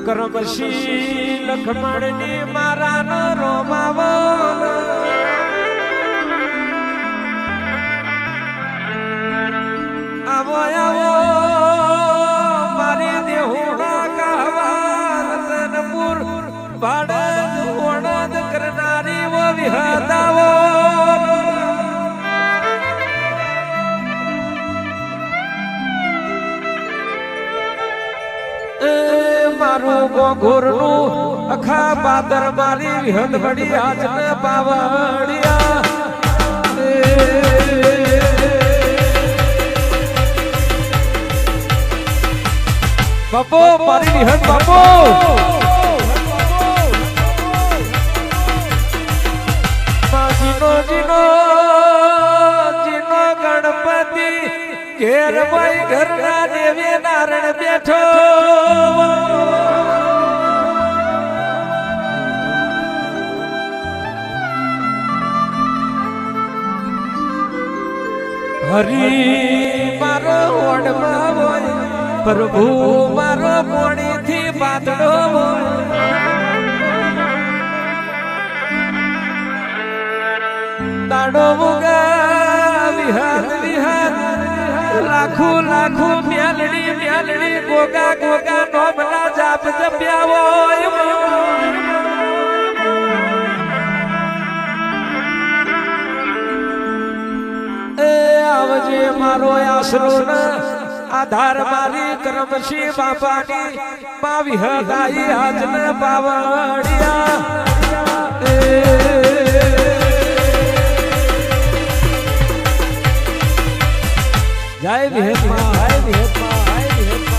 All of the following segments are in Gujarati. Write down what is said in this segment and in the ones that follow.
કરમશી લખમણની મારાનો રોમાવો આવો આવો મારી દેહોડા કાવા રતનપુર ભાડદ ઓણદ કરનારી વો વિહતાવો મારું ગોઘોરનું અખા પાદર મારી વિહત વડી આજને પાવડિયા બાપો મારી વિહત બાપો જીનો જીનો જીનો ગણપતિ ઘેર ભાઈ ઘરના દેવી નારણ બેઠો હરી મારો ઓડમાં હોય પ્રભુ મારો પોણી થી પાતળો દાડો મુગા વિહાર વિહાર લાખું લાખું મેલડી મેલડી ગોગા ગોગા નોમના જાપ જપ્યા હોય આવજે મારો આશરો આધાર મારી કરમશી બાપાની મા વિહદાઈ આજને પાવડિયા જય વિહતમાં જય વિહતમાં જય વિહતમાં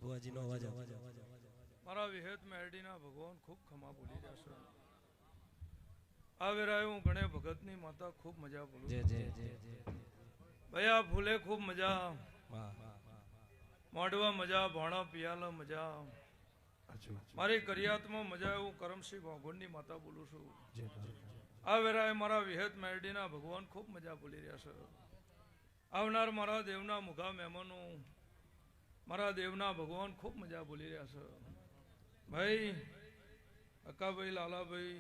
ભુવાજીનો અવાજ મારા વિહેત મેરડીના ભગવાન ખૂબ ખમા બોલી રહ્યા છે આ વેરાય હું ગણે ભગતની માતા ખૂબ મજા બોલું ભયા ફૂલે ખૂબ મજા મોઢવા મજા ભાણા પિયાલા મજા મારી કરિયાતમાં મજા એવું કરમશી ગોગોરની માતા બોલું છું આ વેરાય મારા વિહેત મેરડીના ભગવાન ખૂબ મજા બોલી રહ્યા છે આવનાર મારા દેવના મુઘા મહેમાનો મારા દેવના ભગવાન ખૂબ મજા બોલી રહ્યા છે ભાઈ અકાભાઈ લાલાભાઈ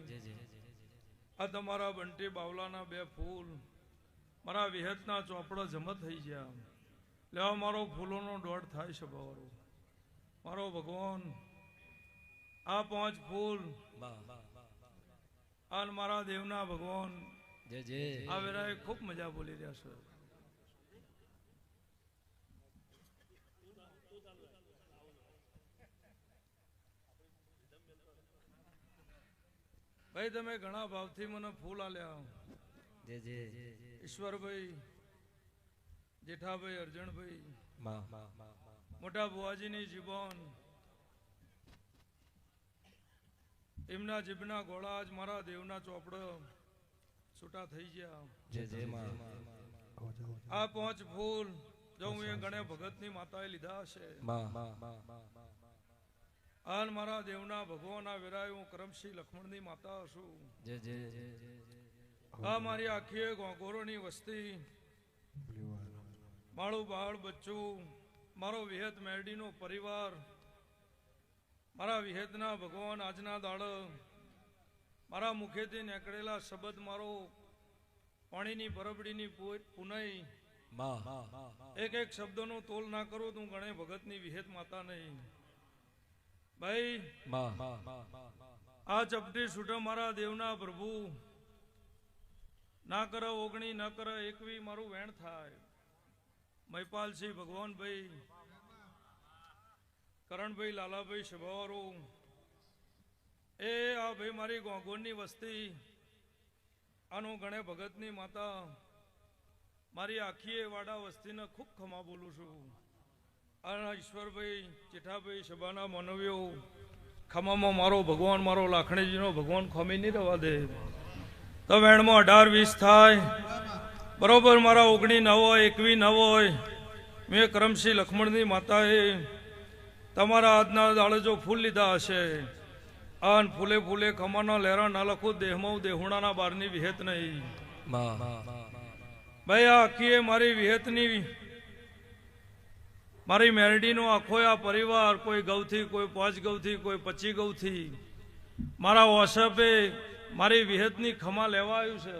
આ તમારા બંટી બાવલાના બે ફૂલ મારા વિહેતના ચોપડા જમા થઈ ગયા લેવા મારો ફૂલોનો દોડ થાય છે બવારો મારો ભગવાન આ 5 ફૂલ આ મારા દેવના ભગવાન આ વેરાએ ખૂબ મજા બોલી રહ્યા છે ભાઈ તમે ઘણા ભાવથી મને ફૂલ આલ્યા ઈશ્વરભાઈ જેઠાભાઈ અર્જણભાઈ મોટા બુવાજીની જીવન એમના જીભના ગોળા આજ મારા દેવના ચોપડો છૂટા થઈ ગયા આ 5 ફૂલ જો હું એ ગણે ભગતની માતાએ લીધા હશે આન મારા દેવના ભગવાન આ વેરાય હું કરમશી લખમણની માતા છું આ મારી આખી ગોગોરોની વસ્તી મારું બાળ બચ્ચું મારો વિહેત મેરડીનો પરિવાર મારા વિહેતના ભગવાન આજના દાડ મારા મુખેથી નીકળેલા શબ્દ મારો પાણીની બરબડીની પુનઈ એક એક શબ્દનો તોલ ના કરું તું ગણે ભગતની વિહેત માતા નહીં ભાઈ આ ચપટી છૂટો મારા દેવના પ્રભુ ના કરે 19 ના કરે 21 મારું વેણ થાય મહિપાલસિંહ ભગવાનભાઈ કરણભાઈ લાલાભાઈ સભાવારો એ આ ભાઈ મારી ગોગોરની વસ્તી આનો ગણે ભગતની માતા મારી આખી વાડા વસ્તીને ખૂબ ખમા બોલું છું આ ઈશ્વરભાઈ જેઠાભાઈ સભાના માનવીઓ ખમામાં મારો ભગવાન મારો લાખણીજીનો ભગવાન ખમી નહીં રહેવા દે તો વેણમાં 18-20 થાય બરોબર મારા 19 ન હોય 21 ન હોય મેં કરમશી લખમણની માતાએ તમારા આજના દાડે જો ફૂલ લીધા હશે આન ફૂલે ફૂલે ખમાના લહેરા ના લખું દેહમાં દેહુણાના બારની વિહેત નહીં ભાઈ આ આખી મારી વિહેતની મારી મેરડીનો આખો આ પરિવાર, કોઈ ગૌથી, કોઈ 5 ગૌથી, કોઈ 25 ગૌથી, મારા વોટ્સએપે મારી વિહેતની ખમા લેવા આવ્યું છે.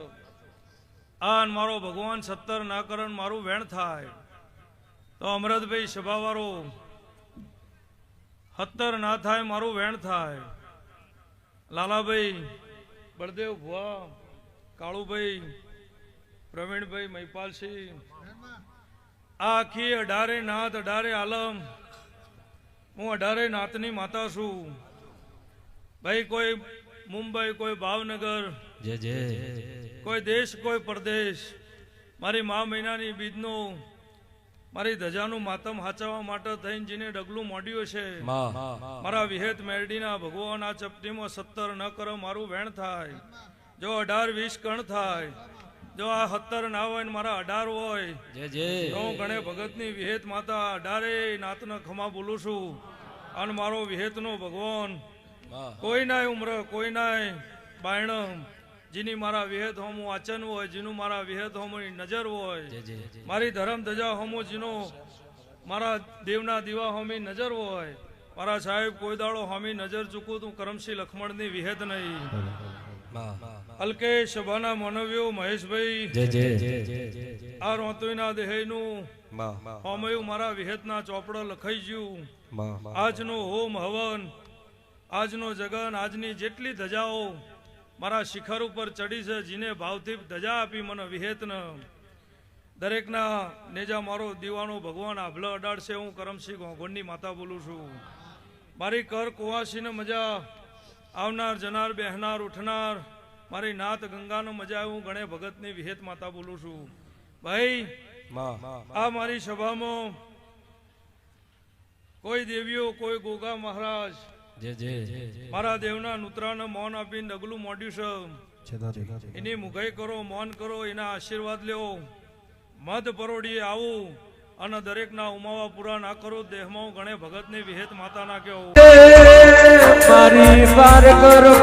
આ મારો ભગવાન 70 ના કરણ મારું વેણ થાય તો અમરતભાઈ સભાવાળો 70 ના થાય મારું વેણ થાય. લાલાભાઈ, બળદેવ ભુવા, કાળુભાઈ, પ્રવીણભાઈ, મહિપાલસિંહ, આ આખી 18 નાથ 18 આલમ, હું 18 નાથની માતા છું. ભાઈ કોઈ મુંબઈ, કોઈ ભાવનગર, કોઈ દેશ, કોઈ પરદેશ, મારી મા મહિનાની બીજનો મારી ધજાનું માતમ હાચવવા માટે થઈને જેને ડગલું મોડ્યું છે મારા વિહેત મેરડીના ભગવાન આ ચપટીમાં 70 ન કરો મારું વેણ થાય. જો 18-20 કણ થાય, જો આ 70 ના હોય ને મારા 18 હોય તો હું ગણે ભગતની વિહેત માતા 18 નાતના ખમા બોલું છું. અને મારો વિહેતનો ભગવાન કોઈ નાય ઉમર, કોઈ નાય બાયણ, જેની મારા વિહેત હોમું વાચન હોય, જેનું મારા વિહેત હોમની નજર હોય, મારી ધર્મ ધજા હોમો જેનો મારા દેવના દીવા હોમી નજર હોય, મારા સાહેબ કોઈ દાડો હોમી નજર ચૂકું તું કરમસિંહ લખમણની વિહેત નહીં. અલ્કેશ સભાના માનવ્યો મહેશભાઈ, આ રોતવીના દેહનું હોમયું મારા વિહેતના ચોપડો લખાઈ ગયું. આજનો હોમ હવન, આજનો જગન, આજની જેટલી ધજાઓ મારા શિખર ઉપર ચડી છે, જીને ભાવથી ધજા આપી મને વિહેતને, દરેકના નેજા મારો દીવાનો ભગવાન આભલો અડાડશે. હું કરમસિંહ ગોંગોળની માતા બોલું છું. મારી કર કુવાસીને મજા આવનાર, જનાર, બેહનાર, ઉઠનાર, મારી નાત ગંગાનો મજા હું ગણે ભગતની વિહેત માતા બોલું છું. ભાઈ આ મારી સભામાં કોઈ દેવીઓ, કોઈ ગોગા મહારાજ મારા દેવના નુતરાને મૌન આપીને ડગલું મોડ્યું છે. એની મુગાઈ કરો, મૌન કરો, એના આશીર્વાદ લેવો. મધ પરોડીએ આવું અને દરેકના ઉમાવા પૂરા ના કરો. દેહમાં ગણે ભગતની વિહેત માતા ના કેવું. મારી પાર કરો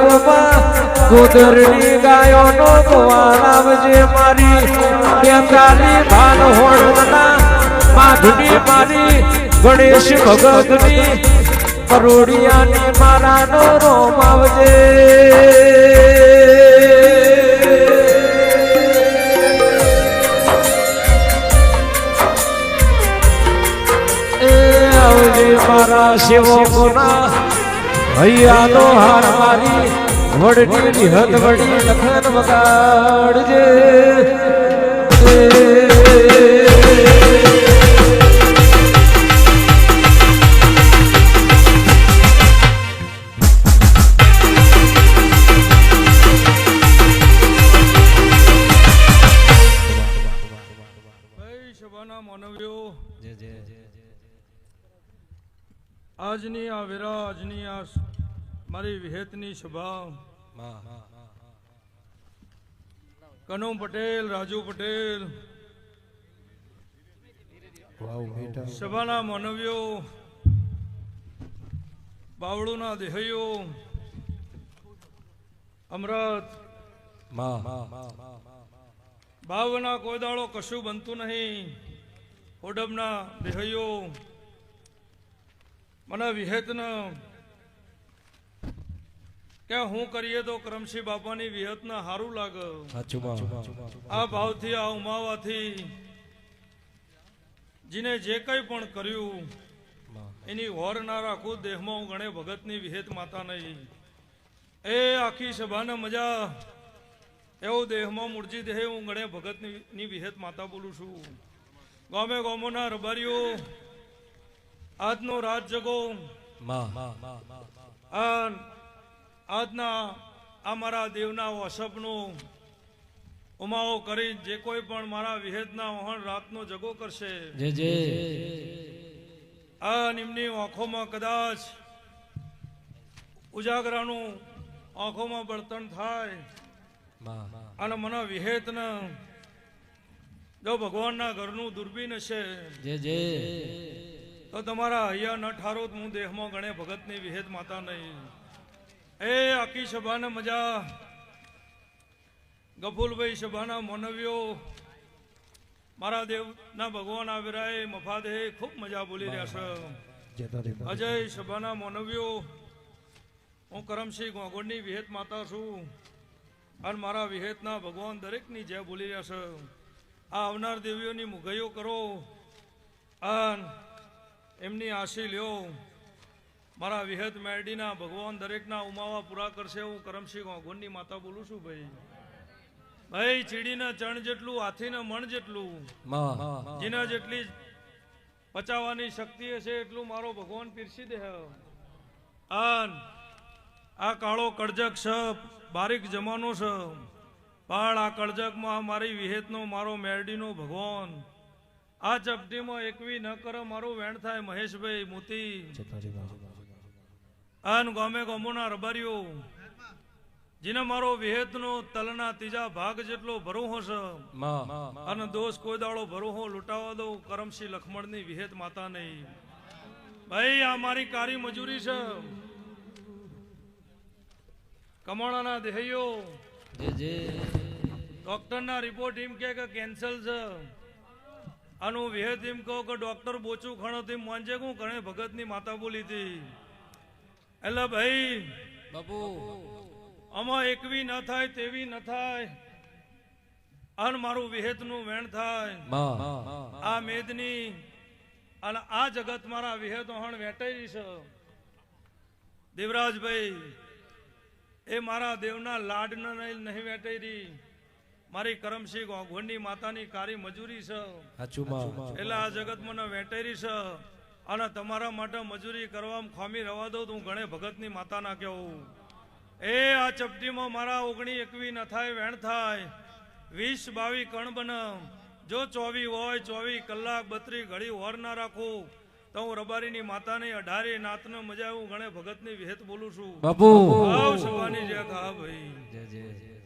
ગોદરની ગાયોનો ગોવાળ આવજે. મારી બેતાલી ભાન હોળના માધુની, મારી ગણેશ ભગતની પરોડિયાની મારાનો રોમ આવજે. એ આવજે મારા સેવકોના હૈયાનો હાર, મારી વડની વિહત વડી લખન વગાડજે. આજની આ વેરા, આજની આ મારી વિહેતની સભા કનુ પટેલ, રાજુ પટેલ, સભાના માનવીઓ, બાવળુના દેહૈયો, અમરત બાવના કોઈ દાડો કશું બનતું નહીં. ઓડબના દેહૈયો મને વિહેતને કે હું કરીએ તો કરમસિંહ બાપાની વિહેતને સારું લાગે. આ ભાવથી, આ ઉમાવાથી જેને જે કંઈ પણ કર્યું એની હોર ના રાખું. દેહમાં હું ગણે ભગતની વિહેત માતા નહીં. એ આખી સભાને મજા એવું દેહમાં મૂળજી દેહ હું ગણે ભગતની વિહેત માતા બોલું છું. ગામે ગામોના રબારીઓ આજનો રાત જગો. આજના આ મારા દેવના વોટ્સઅપનું ઉમાઓ કરી જે કોઈ પણ મારા વિહેતના વહન રાતનો જગો કરશે, આ નિમની આંખોમાં કદાચ ઉજાગરાનું આંખોમાં બળતણ થાય અને મને વિહેતને જો ભગવાનના ઘરનું દૂરબીન હશે તો તમારા હૈયા ન ઠારો. હું દેહમાં ગણે ભગતની વિહેત માતા નહીં. એ આખી સભાને મજા ગફુલભાઈ સભાના માનવીઓ, મારા દેવના ભગવાન આવિરાય મફાદે ખૂબ મજા બોલી રહ્યા છે અજય સભાના માનવીઓ હું કરમસિંહ ગોગોળની વિહેત માતા છું અને મારા વિહેતના ભગવાન દરેકની જય બોલી રહ્યા છે આ આવનાર દેવીઓની મુગઈઓ કરો અને એમની આશી લ્યો મારા વિહેત મેરડીના ભગવાન દરેકના ઉમાવા પૂરા કરશે હું કરમસિંહ ગોગોળની માતા બોલું છું ભાઈ ચીડીના ચણ જેટલું હાથીના મણ જેટલું જીના જેટલી પચાવવાની શક્તિ હશે એટલું મારો ભગવાન પીરસી દે આન આ કાળો કળજક છે બારીક જમાનો છે પણ આ કળજકમાં મારી વિહેતનો મારો મેરડીનો ભગવાન આ ચપટીમાં એકવી ન કરે મારું વેણ થાય મહેશભાઈ મોતી આન ગામે ગામોના રબારીઓ જેને મારો વિહેતનો તલના ત્રીજા ભાગ જેટલો ભરોહો છે અને દોષ કોઈ દાડો ભરોહો લૂંટાવા દઉં કરમસિંહ લખમણની વિહેત માતા નહીં ભાઈ આ મારી કારી મજૂરી છે કમાણાના દેહૈયો ડોક્ટરના રિપોર્ટ એમ કે કેન્સલ છે આનું વિહેત એમ કહો કે ડોક્ટર બોચું ખણો તેમ મોંજે હું ગણે ભગતની માતા બોલી હતી એટલે ભાઈ બાપુ આમાં એકવી ન થાય તેવી ન થાય અને મારું વિહેતનું વેણ થાય આ મેદની અને આ જગત મારા વિહેત હણ વેટાઈ છે દેવરાજભાઈ એ મારા દેવના લાડ નહીં વેટાઈ રહી મારી કરમસિંહ ગોગોળની માતાની કારી મજૂરી છે એટલે આ જગત મને વેટાઈ છે અને તમારા માટે મજૂરી કરવામાં ખામી રવા દઉં તો હું ગણે ભગતની માતા ના કેવું એ આ ચપટીમાં મારા 19 21 ન થાય વેણ થાય 20 22 કણ બને જો 24 હોય 24 કલાક 32 ઘડી ઓર ના રાખું તો હું રબારીની માતાની 18 નાતને મજા હું ગણે ભગતની વિહેત બોલું છું બાપુ આવ સવાની જય ખા ભાઈ જય જય